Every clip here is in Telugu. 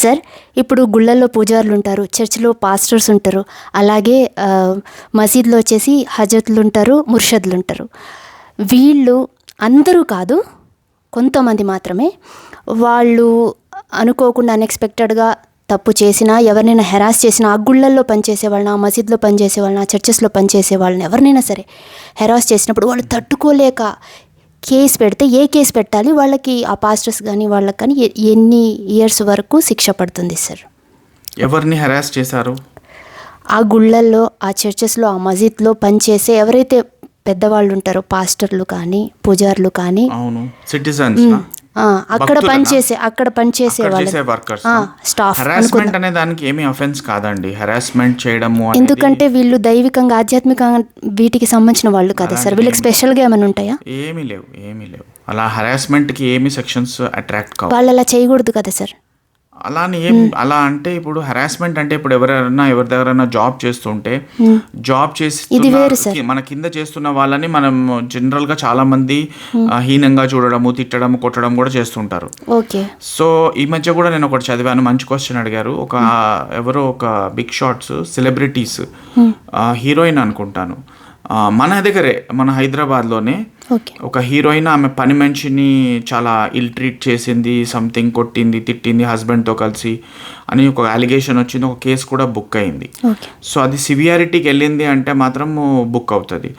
సార్, ఇప్పుడు గుళ్ళల్లో పూజారులు ఉంటారు, చర్చిలో పాస్టర్స్ ఉంటారు, అలాగే మసీద్లో వచ్చేసి హజరత్లు ఉంటారు, ముర్షద్లు ఉంటారు. వీళ్ళు అందరూ కాదు, కొంతమంది మాత్రమే వాళ్ళు అనుకోకుండా అన్ఎక్స్పెక్టెడ్గా తప్పు చేసినా, ఎవరినైనా హెరాస్ చేసినా, ఆ గుళ్ళల్లో పనిచేసే వాళ్ళని, ఆ మసీద్లో పనిచేసే వాళ్ళని, ఆ చర్చెస్లో పనిచేసే వాళ్ళని ఎవరినైనా సరే హెరాస్ చేసినప్పుడు వాళ్ళు తట్టుకోలేక కేసు పెడితే, ఏ కేసు పెట్టాలి వాళ్ళకి, ఆ పాస్టర్స్ కానీ వాళ్ళకి కానీ ఎన్ని ఇయర్స్ వరకు శిక్ష పడుతుంది సార్? ఎవరిని హెరాస్ చేశారు? ఆ గుళ్ళల్లో, ఆ చర్చెస్లో, ఆ మసీద్లో పనిచేసే ఎవరైతే పెద్దవాళ్ళు ఉంటారో, పాస్టర్లు కానీ పూజారులు కానీ, అవును, సిటిజన్స్ అక్కడ పనిచేసే వర్కర్స్, స్టాఫ్. హెరాస్మెంట్ అనే దానికి ఏమీ అఫెన్స్ కాదండి, హెరాస్మెంట్ చేయడము. ఎందుకంటే వీళ్ళు దైవికంగా, ఆధ్యాత్మికంగా వీటికి సంబంధించిన వాళ్ళు కదా సార్. వీళ్ళకి స్పెషల్గా ఏమైనా ఉంటాయా? ఏమీ లేవు. అలా హెరాస్మెంట్కి ఏమి సెక్షన్స్ అట్రాక్ట్ కావు. వాళ్ళు అలా చేయకూడదు కదా సార్. అలా అంటే ఇప్పుడు హెరాస్మెంట్ అంటే ఇప్పుడు ఎవరి దగ్గరైనా జాబ్ చేస్తుంటే, జాబ్ చేసి మన కింద చేస్తున్న వాళ్ళని మనం జనరల్గా చాలా మంది హీనంగా చూడడము, తిట్టడము, కొట్టడం కూడా చేస్తుంటారు. ఓకే. సో ఈ మధ్య కూడా నేను ఒకటి చదివాను, మంచి క్వశ్చన్ అడిగారు. ఎవరో ఒక బిగ్ షాట్స్ సెలబ్రిటీస్, హీరోయిన్ అనుకుంటాను, మన దగ్గరే, మన హైదరాబాద్లోనే ఒక హీరోయిన్, ఆమె పని మనిషిని చాలా ఇల్ ట్రీట్ చేసింది, సంథింగ్ కొట్టింది, తిట్టింది హస్బెండ్తో కలిసి అని ఒక అలిగేషన్ వచ్చింది. ఒక కేసు కూడా బుక్ అయింది. సో అది సివియారిటీకి వెళ్ళింది అంటే మాత్రం బుక్ అవుతుంది.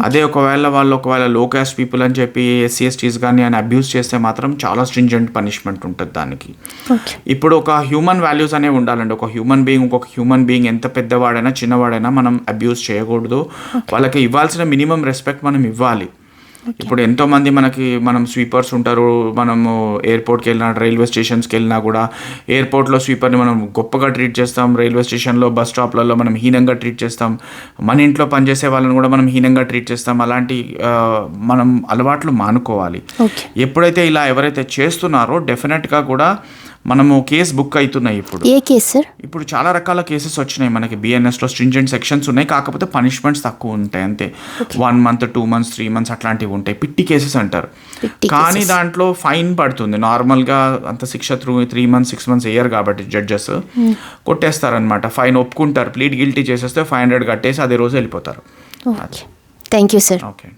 అదే ఒకవేళ లో కాస్ట్ పీపుల్ అని చెప్పి SC/STs కానీ అని అబ్యూస్ చేస్తే మాత్రం చాలా స్ట్రింజెంట్ పనిష్మెంట్ ఉంటుంది దానికి. ఇప్పుడు ఒక హ్యూమన్ వాల్యూస్ అనేవి ఉండాలండి. ఒక హ్యూమన్ బీయింగ్ ఎంత పెద్దవాడైనా చిన్నవాడైనా మనం అబ్యూస్ చేయకూడదు. వాళ్ళకి ఇవ్వాల్సిన మినిమం రెస్పెక్ట్ మనం ఇవ్వాలి. ఇప్పుడు ఎంతోమంది మనం స్వీపర్స్ ఉంటారు, మనము ఎయిర్పోర్ట్కి వెళ్ళినా, రైల్వే స్టేషన్స్కి వెళ్ళినా కూడా ఎయిర్పోర్ట్లో స్వీపర్ని మనం గొప్పగా ట్రీట్ చేస్తాం, రైల్వే స్టేషన్లో, బస్ స్టాప్లలో మనం హీనంగా ట్రీట్ చేస్తాం, మన ఇంట్లో పనిచేసే వాళ్ళని కూడా మనం హీనంగా ట్రీట్ చేస్తాం. అలాంటి మనం అలవాట్లు మానుకోవాలి. ఎప్పుడైతే ఇలా ఎవరైతే చేస్తున్నారో డెఫినెట్గా కూడా మనము కేసు బుక్ అవుతున్నాయి. ఏ కేసు సార్? ఇప్పుడు చాలా రకాల కేసెస్ వచ్చినాయి మనకి. BNSలో స్ట్రింజెంట్ సెక్షన్స్ ఉన్నాయి, కాకపోతే పనిష్మెంట్స్ తక్కువ ఉంటాయి అంతే. 1 month, 2 months, 3 months అట్లాంటివి ఉంటాయి. పిట్టి కేసెస్ అంటారు. కానీ దాంట్లో ఫైన్ పడుతుంది. నార్మల్గా అంత శిక్ష 3 months, 6 months వేయరు కాబట్టి జడ్జెస్ కొట్టేస్తారనమాట. ఫైన్ ఒప్పుకుంటారు, ప్లీడ్ గిల్టీ చేసేస్తే 500 కట్టేసి అదే రోజు వెళ్ళిపోతారు. Thank you sir. ఓకే.